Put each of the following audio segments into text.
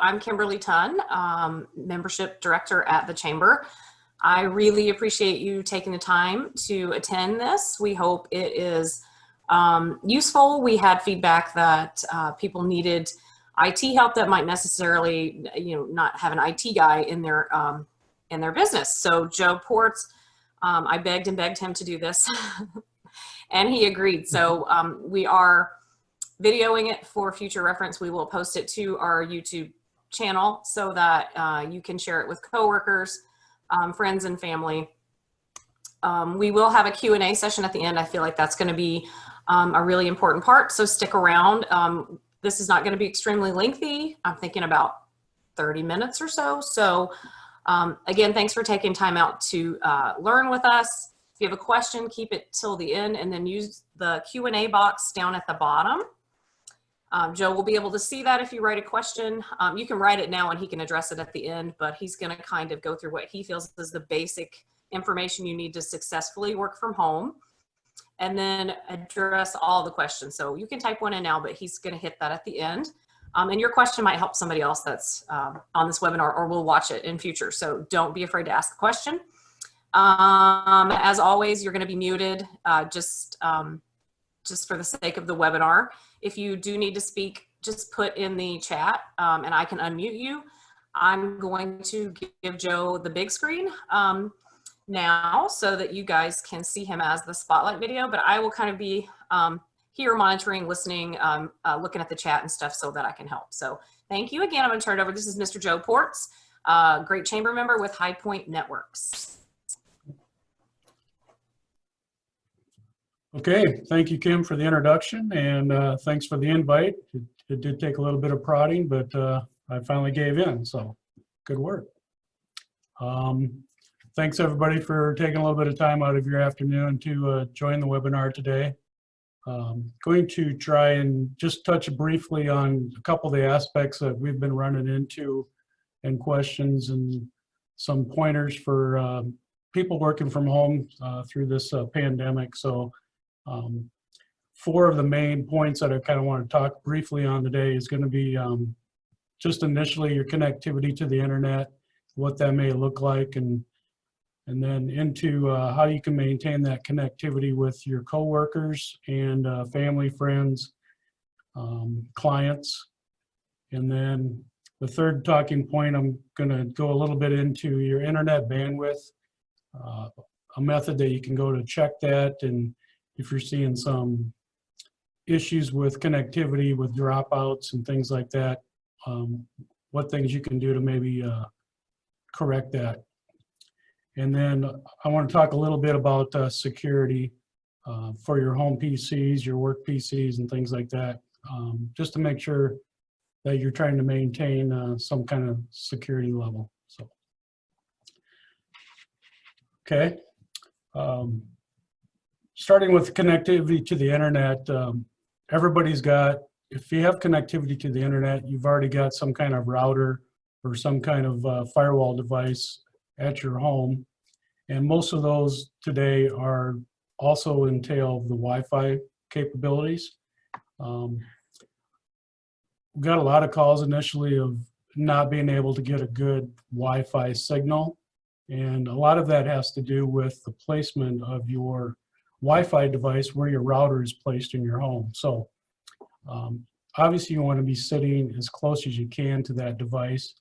I'm Kimberly Tunn, Membership Director at the Chamber. I really appreciate you taking the time to attend this. We hope it is useful. We had feedback that people needed IT help that might necessarily, not have an IT guy in their business. So Joe Portz, I begged and begged him to do this, and he agreed. So we are videoing it for future reference. We will post it to our YouTube channel so that you can share it with coworkers, friends, and family. We will have a Q&A session at the end. I feel like that's going to be a really important part, so stick around. This is not going to be extremely lengthy. I'm thinking about 30 minutes or so. So again, thanks for taking time out to learn with us. If you have a question, keep it till the end, and then use the Q&A box down at the bottom. Joe will be able to see that if you write a question. You can write it now and he can address it at the end, but he's going to kind of go through what he feels is the basic information you need to successfully work from home, and then address all the questions. So you can type one in now, but he's going to hit that at the end. And your question might help somebody else that's on this webinar or will watch it in future. So don't be afraid to ask the question. As always, you're going to be muted just for the sake of the webinar. If you do need to speak, just put in the chat and I can unmute you. I'm going to give Joe the big screen now so that you guys can see him as the spotlight video, but I will kind of be here monitoring, listening, looking at the chat and stuff so that I can help. So thank you again. I'm going to turn it over. This is Mr. Joe Portz, great chamber member with High Point Networks. Okay, thank you, Kim, for the introduction, and thanks for the invite. It did take a little bit of prodding, but I finally gave in, so good work. Thanks, everybody, for taking a little bit of time out of your afternoon to join the webinar today. Going to try and just touch briefly on a couple of the aspects that we've been running into and questions and some pointers for people working from home through this pandemic. So 4 of the main points that I kind of want to talk briefly on today is going to be just initially your connectivity to the internet, what that may look like, and then into how you can maintain that connectivity with your coworkers and family, friends, clients. And then the third talking point, I'm going to go a little bit into your internet bandwidth, a method that you can go to check that, and if you're seeing some issues with connectivity, with dropouts and things like that, what things you can do to maybe correct that. And then I want to talk a little bit about security for your home PCs, your work PCs, and things like that, just to make sure that you're trying to maintain some kind of security level. So, okay. Starting with connectivity to the internet, everybody's got, if you have connectivity to the internet, you've already got some kind of router or some kind of firewall device at your home. And most of those today are also entail the Wi-Fi capabilities. We got a lot of calls initially of not being able to get a good Wi-Fi signal. And a lot of that has to do with the placement of your Wi-Fi device where your router is placed in your home. So obviously you want to be sitting as close as you can to that device.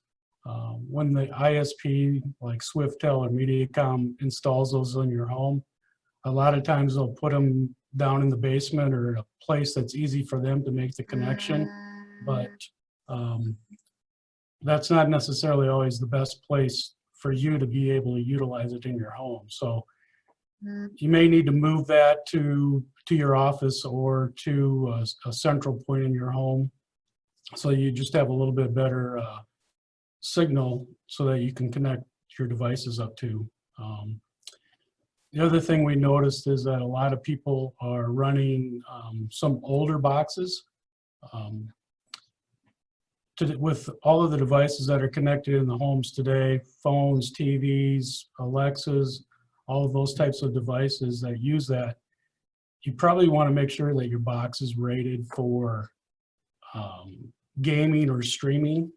When the ISP like Swiftel or Mediacom installs those in your home, a lot of times they'll put them down in the basement or a place that's easy for them to make the connection, but that's not necessarily always the best place for you to be able to utilize it in your home. So you may need to move that to your office or to a central point in your home, so you just have a little bit better signal so that you can connect your devices up to. The other thing we noticed is that a lot of people are running some older boxes. With all of the devices that are connected in the homes today, phones, TVs, Alexas, all of those types of devices that use that, you probably want to make sure that your box is rated for gaming or streaming.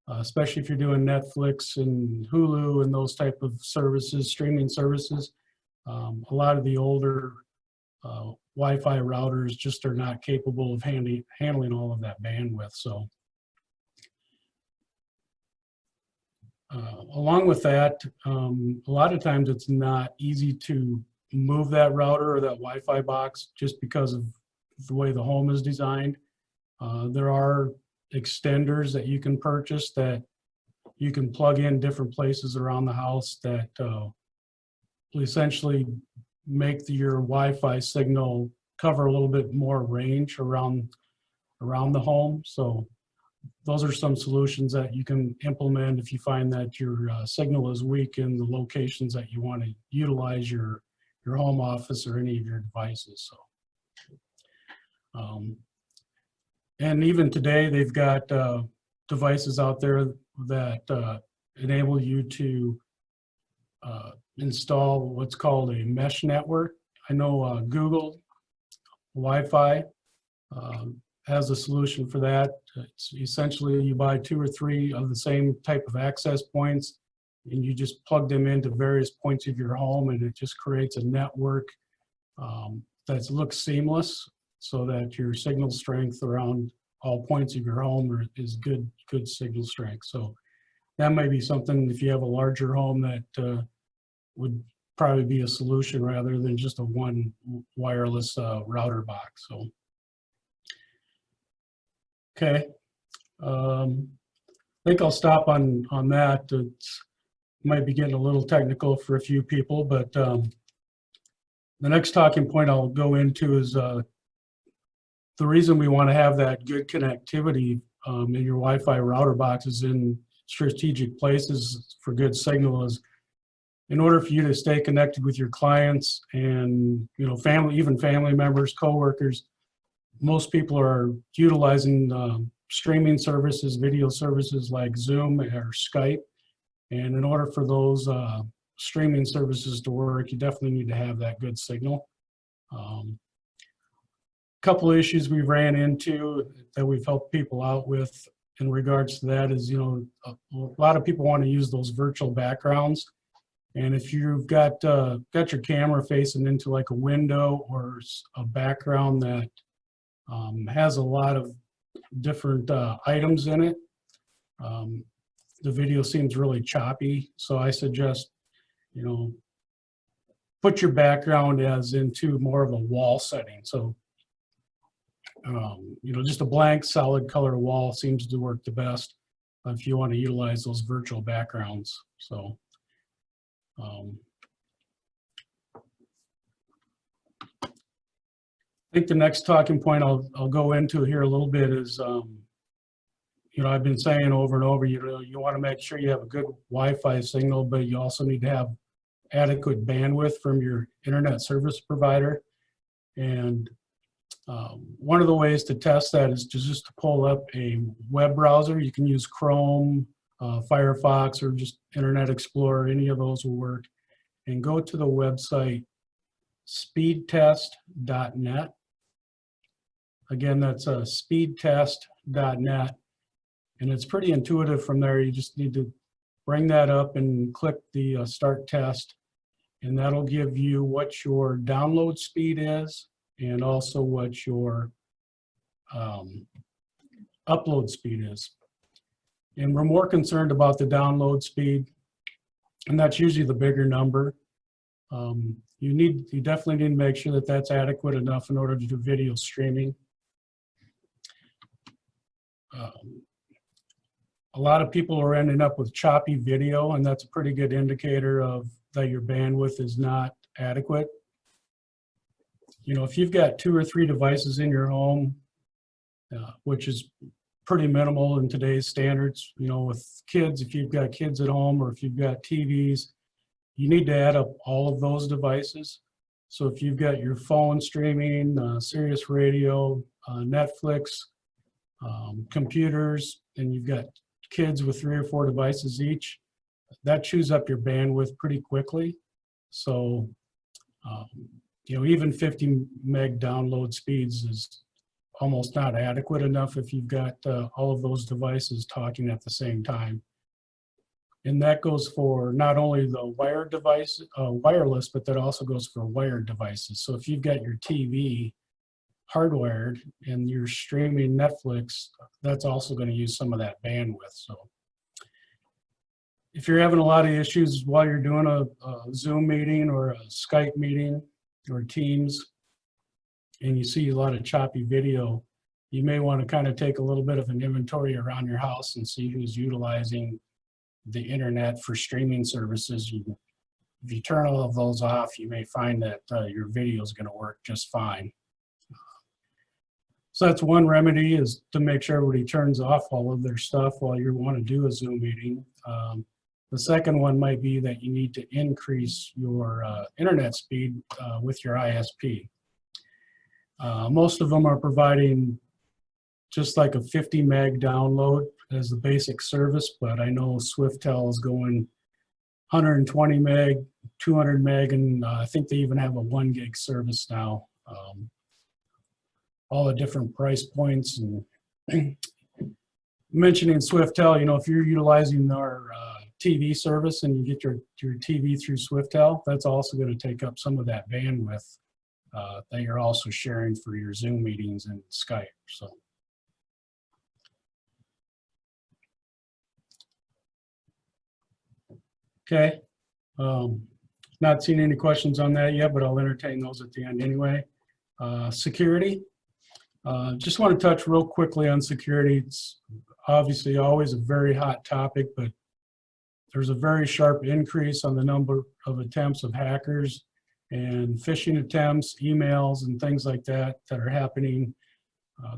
especially if you're doing Netflix and Hulu and those type of services, streaming services. A lot of the older Wi-Fi routers just are not capable of handling all of that bandwidth. So along with that, a lot of times it's not easy to move that router or that Wi-Fi box just because of the way the home is designed. There are extenders that you can purchase that you can plug in different places around the house that will essentially make your Wi-Fi signal cover a little bit more range around the home. So those are some solutions that you can implement if you find that your signal is weak in the locations that you want to utilize your home office or any of your devices. So, and even today, they've got devices out there that enable you to install what's called a mesh network. I know Google Wi-Fi has a solution for that. It's essentially you buy 2 or 3 of the same type of access points, and you just plug them into various points of your home, and it just creates a network that looks seamless, so that your signal strength around all points of your home is good signal strength. So that might be something, if you have a larger home, that would probably be a solution rather than just a one wireless router box. So, okay. I think I'll stop on that. It might be getting a little technical for a few people, but the next talking point I'll go into is the reason we want to have that good connectivity in your Wi-Fi router boxes in strategic places for good signal is in order for you to stay connected with your clients and, you know, even family members, coworkers. Most people are utilizing streaming services, video services like Zoom or Skype. And in order for those streaming services to work, you definitely need to have that good signal. Couple of issues we ran into that we've helped people out with in regards to that is, you know, a lot of people want to use those virtual backgrounds. And if you've got your camera facing into like a window or a background that has a lot of different items in it, the video seems really choppy. So I suggest, you know, put your background as into more of a wall setting. So you know, just a blank solid color wall seems to work the best if you want to utilize those virtual backgrounds. So I think the next talking point I'll go into here a little bit is, you know, I've been saying over and over, you know, you want to make sure you have a good Wi-Fi signal, but you also need to have adequate bandwidth from your internet service provider. And one of the ways to test that is just to pull up a web browser. You can use Chrome, Firefox, or just Internet Explorer. Any of those will work. And go to the website speedtest.net. Again, that's speedtest.net. And it's pretty intuitive from there. You just need to bring that up and click the Start Test. And that'll give you what your download speed is, and also what your upload speed is. And we're more concerned about the download speed, and that's usually the bigger number. You definitely need to make sure that that's adequate enough in order to do video streaming. A lot of people are ending up with choppy video, and that's a pretty good indicator of that your bandwidth is not adequate. You know, if you've got 2 or 3 devices in your home, which is pretty minimal in today's standards, you know, with kids, if you've got kids at home or if you've got TVs, you need to add up all of those devices. So if you've got your phone streaming, Sirius Radio, Netflix, computers, and you've got kids with 3 or 4 devices each, that chews up your bandwidth pretty quickly. So, you know, even 50 meg download speeds is almost not adequate enough if you've got all of those devices talking at the same time. And that goes for not only the wired device, wireless, but that also goes for wired devices. So if you've got your TV hardwired and you're streaming Netflix, that's also going to use some of that bandwidth. So if you're having a lot of issues while you're doing a Zoom meeting or a Skype meeting or Teams, and you see a lot of choppy video, you may want to kind of take a little bit of an inventory around your house and see who's utilizing the internet for streaming services. If you turn all of those off, you may find that your video is going to work just fine. So that's one remedy, is to make sure everybody turns off all of their stuff while you want to do a Zoom meeting. The second one might be that you need to increase your internet speed with your ISP. Most of them are providing just like a 50 meg download as the basic service, but I know Swiftel is going 120 meg, 200 meg, and I think they even have a 1 gig service now. All the different price points. And mentioning Swiftel, you know, if you're utilizing our TV service and you get your TV through Swiftel, that's also going to take up some of that bandwidth that you're also sharing for your Zoom meetings and Skype. So. Okay, not seen any questions on that yet, but I'll entertain those at the end anyway. Security, just want to touch real quickly on security. It's obviously always a very hot topic, but there's a very sharp increase on the number of attempts of hackers and phishing attempts, emails, and things like that that are happening.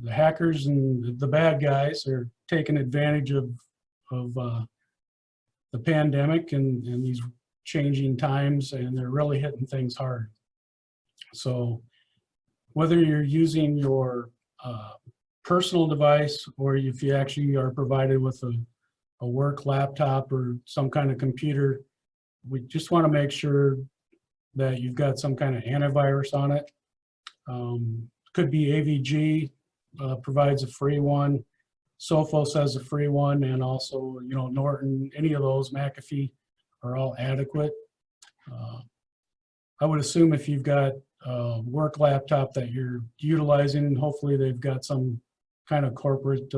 The hackers and the bad guys are taking advantage of the pandemic and these changing times, and they're really hitting things hard. So whether you're using your personal device, or if you actually are provided with a work laptop or some kind of computer, we just want to make sure that you've got some kind of antivirus on it. Could be AVG, provides a free one. Sophos has a free one, and also, you know, Norton, any of those, McAfee, are all adequate. I would assume if you've got a work laptop that you're utilizing, hopefully they've got some kind of corporate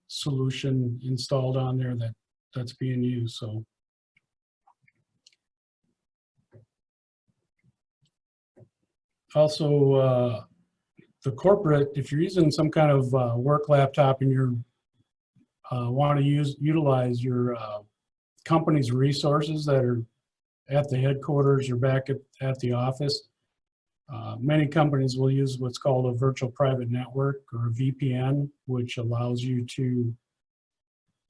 solution installed on there that's being used. So. Also, the corporate, if you're using some kind of work laptop and you're want to utilize your company's resources that are at the headquarters or back at the office, many companies will use what's called a virtual private network, or a VPN, which allows you to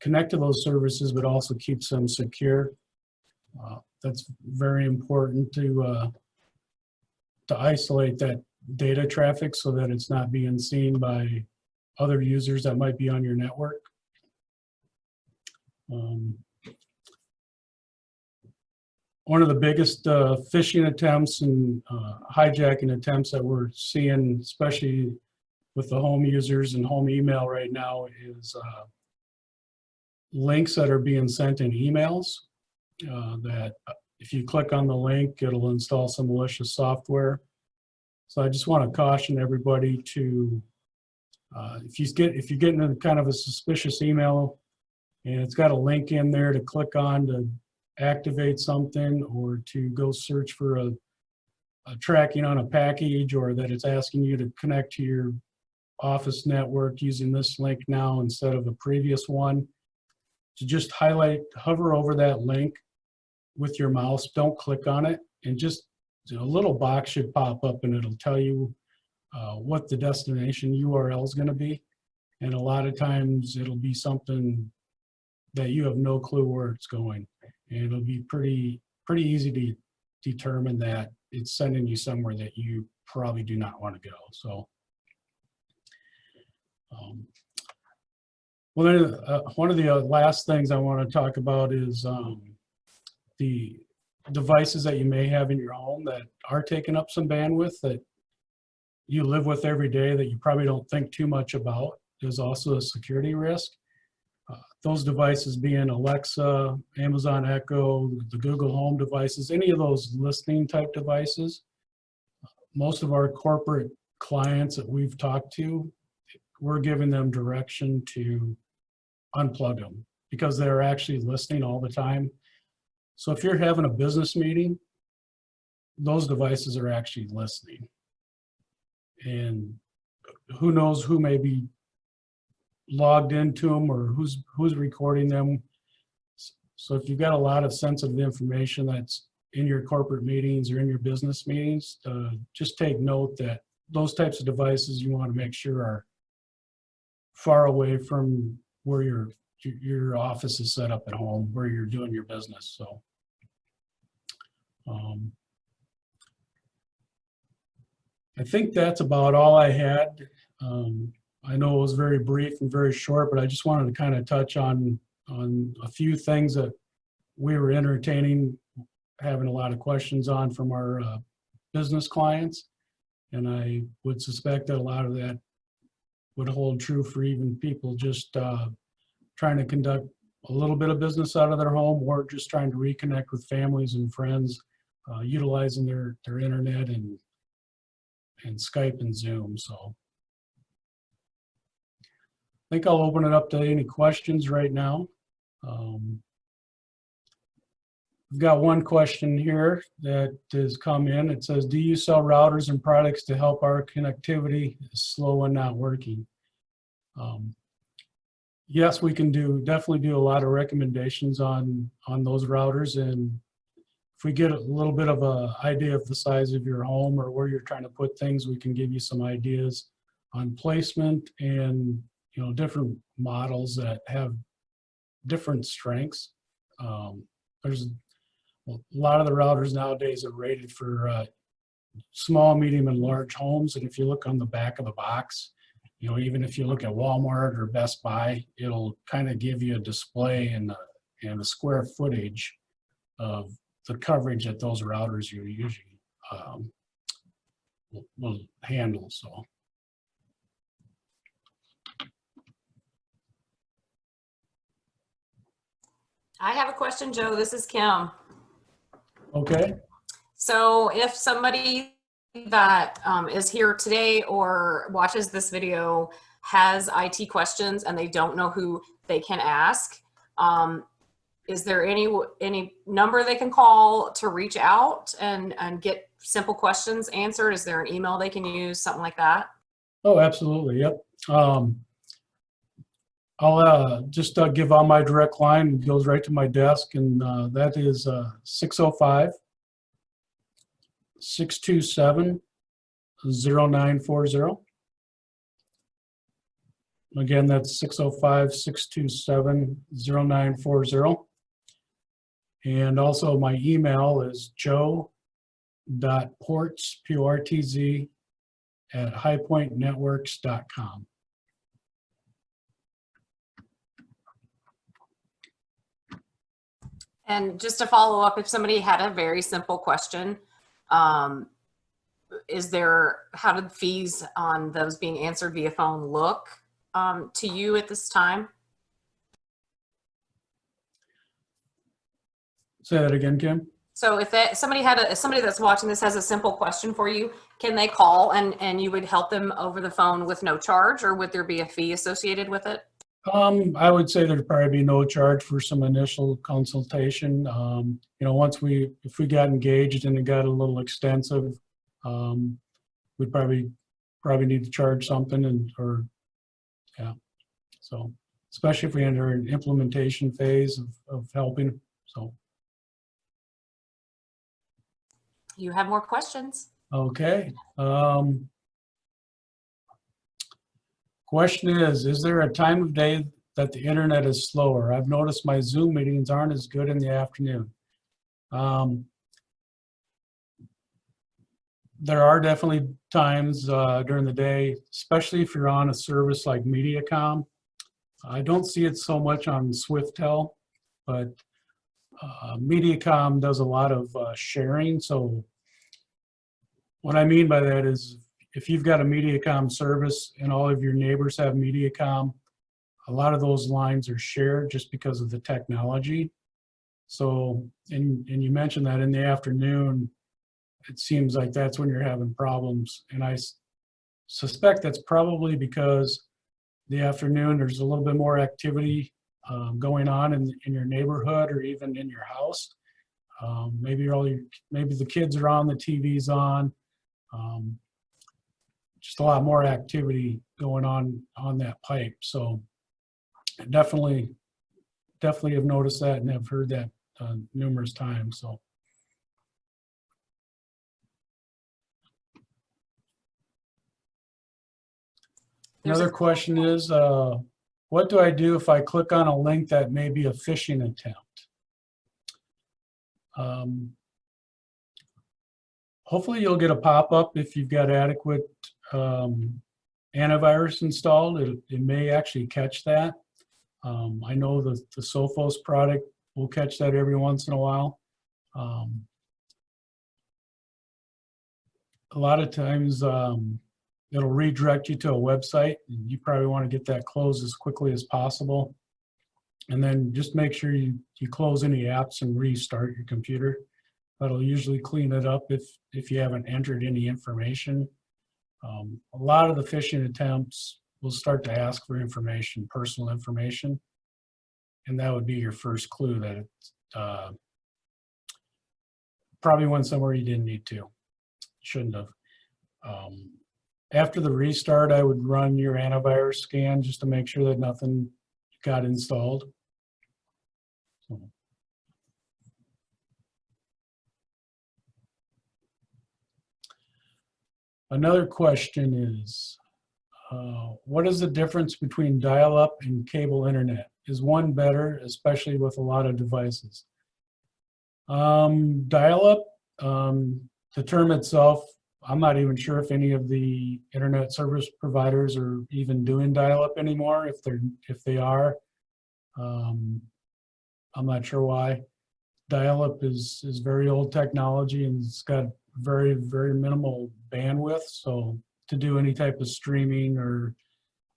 connect to those services but also keeps them secure. That's very important to isolate that data traffic so that it's not being seen by other users that might be on your network. One of the biggest phishing attempts and hijacking attempts that we're seeing, especially with the home users and home email right now, is links that are being sent in emails that if you click on the link, it'll install some malicious software. So I just want to caution everybody to, if you get into kind of a suspicious email and it's got a link in there to click on to activate something, or to go search for a tracking on a package, or that it's asking you to connect to your office network using this link now instead of a previous one, to just hover over that link with your mouse. Don't click on it, and just a little box should pop up and it'll tell you what the destination URL is going to be. And a lot of times it'll be something that you have no clue where it's going. And it'll be pretty easy to determine that it's sending you somewhere that you probably do not want to go. So, one of the last things I want to talk about is the devices that you may have in your home that are taking up some bandwidth that you live with every day that you probably don't think too much about is also a security risk. Those devices being Alexa, Amazon Echo, the Google Home devices, any of those listening type devices. Most of our corporate clients that we've talked to, we're giving them direction to unplug them because they're actually listening all the time. So if you're having a business meeting, those devices are actually listening. And who knows who may be logged into them or who's recording them. So if you've got a lot of sensitive information that's in your corporate meetings or in your business meetings, just take note that those types of devices you want to make sure are far away from where your office is set up at home, where you're doing your business. So I think that's about all I had. I know it was very brief and very short, but I just wanted to kind of touch on a few things that we were entertaining, having a lot of questions on from our business clients. And I would suspect that a lot of that would hold true for even people just trying to conduct a little bit of business out of their home or just trying to reconnect with families and friends, utilizing their internet and Skype and Zoom. So I think I'll open it up to any questions right now. We've got one question here that has come in. It says, do you sell routers and products to help our connectivity is slow and not working? Yes, we can definitely do a lot of recommendations on those routers. And if we get a little bit of an idea of the size of your home or where you're trying to put things, we can give you some ideas on placement and different models that have different strengths. There's a lot of the routers nowadays are rated for small, medium, and large homes. And if you look on the back of the box, even if you look at Walmart or Best Buy, it'll kind of give you a display and the square footage of the coverage that those routers you usually will handle. So. I have a question, Joe. This is Kim. Okay. So if somebody that is here today or watches this video has IT questions and they don't know who they can ask, is there any number they can call to reach out and get simple questions answered? Is there an email they can use, something like that? Oh, absolutely. Yep. I'll just give out my direct line. It goes right to my desk, and that is 605-627-0940. Again, that's 605-627-0940. And also my email is joe.portz, P-O-R-T-Z, at highpointnetworks.com. And just to follow up, if somebody had a very simple question, how did fees on those being answered via phone look to you at this time? Say that again, Kim. So if somebody that's watching this has a simple question for you, can they call and you would help them over the phone with no charge, or would there be a fee associated with it? I would say there'd probably be no charge for some initial consultation. Once if we got engaged and it got a little extensive, we'd probably need to charge something So especially if we enter an implementation phase of helping. So. You have more questions. Okay. Question is there a time of day that the internet is slower? I've noticed my Zoom meetings aren't as good in the afternoon. There are definitely times during the day, especially if you're on a service like MediaCom. I don't see it so much on SwiftTel, but MediaCom does a lot of sharing. So what I mean by that is if you've got a MediaCom service and all of your neighbors have MediaCom, a lot of those lines are shared just because of the technology. So, and you mentioned that in the afternoon, it seems like that's when you're having problems. And I suspect that's probably because the afternoon there's a little bit more activity going on in your neighborhood or even in your house. Maybe the kids are on, the TV's on. Just a lot more activity going on that pipe. So definitely have noticed that and have heard that numerous times. So. Another question is, what do I do if I click on a link that may be a phishing attempt? Hopefully you'll get a pop-up if you've got adequate antivirus installed. It may actually catch that. I know the Sophos product will catch that every once in a while. A lot of times it'll redirect you to a website, and you probably want to get that closed as quickly as possible. And then just make sure you close any apps and restart your computer. That'll usually clean it up if you haven't entered any information. A lot of the phishing attempts will start to ask for information, personal information, and that would be your first clue that it probably went somewhere you didn't need to, shouldn't have. After the restart, I would run your antivirus scan just to make sure that nothing got installed. So. Another question is, what is the difference between dial-up and cable internet? Is one better, especially with a lot of devices? Dial-up, the term itself, I'm not even sure if any of the internet service providers are even doing dial-up anymore. If they are, I'm not sure why. Dial-up is very old technology, and it's got very, very minimal bandwidth. So to do any type of streaming or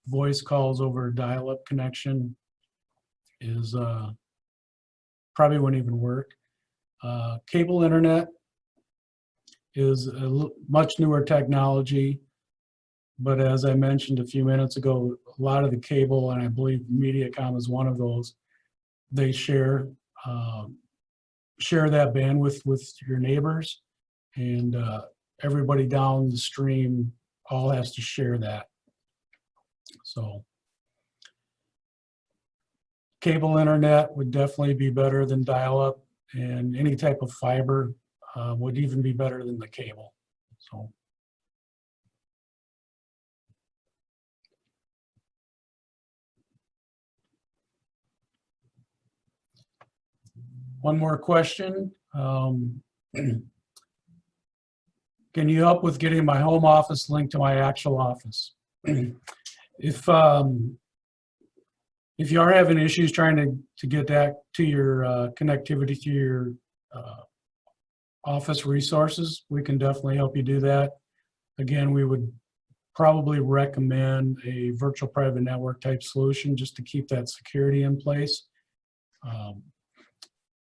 voice calls over a dial-up connection is probably wouldn't even work. Cable internet is a much newer technology, but as I mentioned a few minutes ago, a lot of the cable, and I believe MediaCom is one of those, they share that bandwidth with your neighbors, and everybody down the stream all has to share that. So cable internet would definitely be better than dial-up, and any type of fiber would even be better than the cable. So. One more question. Can you help with getting my home office linked to my actual office? If you are having issues trying to get that to your connectivity to your office resources, we can definitely help you do that. Again, we would probably recommend a virtual private network type solution just to keep that security in place.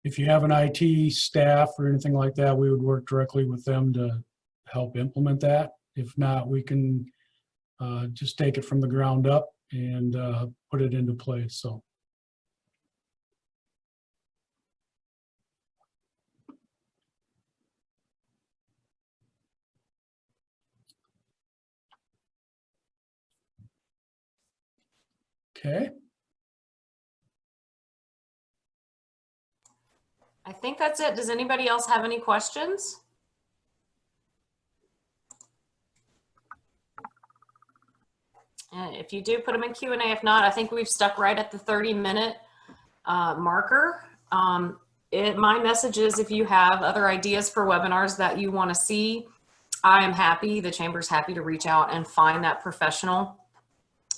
If you have an IT staff or anything like that, we would work directly with them to help implement that. If not, we can just take it from the ground up and put it into place. So. Okay. I think that's it. Does anybody else have any questions? And if you do, put them in Q&A. If not, I think we've stuck right at the 30-minute marker. My message is, if you have other ideas for webinars that you want to see, I am happy, the Chamber's happy to reach out and find that professional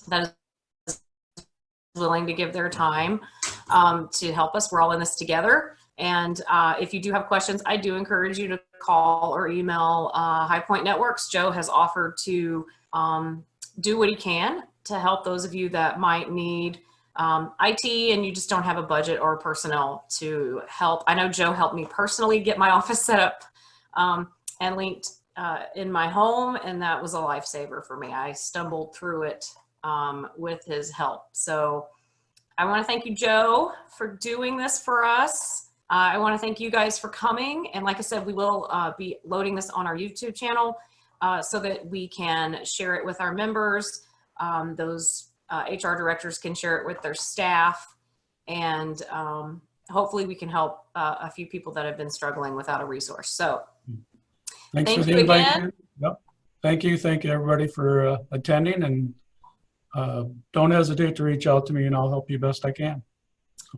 that is willing to give their time to help us. We're all in this together. And if you do have questions, I do encourage you to call or email High Point Networks. Joe has offered to do what he can to help those of you that might need IT and you just don't have a budget or personnel to help. I know Joe helped me personally get my office set up and linked in my home, and that was a lifesaver for me. I stumbled through it with his help. So I want to thank you, Joe, for doing this for us. I want to thank you guys for coming. And like I said, we will be loading this on our YouTube channel so that we can share it with our members. Those HR directors can share it with their staff. And hopefully we can help a few people that have been struggling without a resource. So thanks thank for you the invite. again. Yep. Thank you. Thank you, everybody, for attending. And don't hesitate to reach out to me, and I'll help you best I can.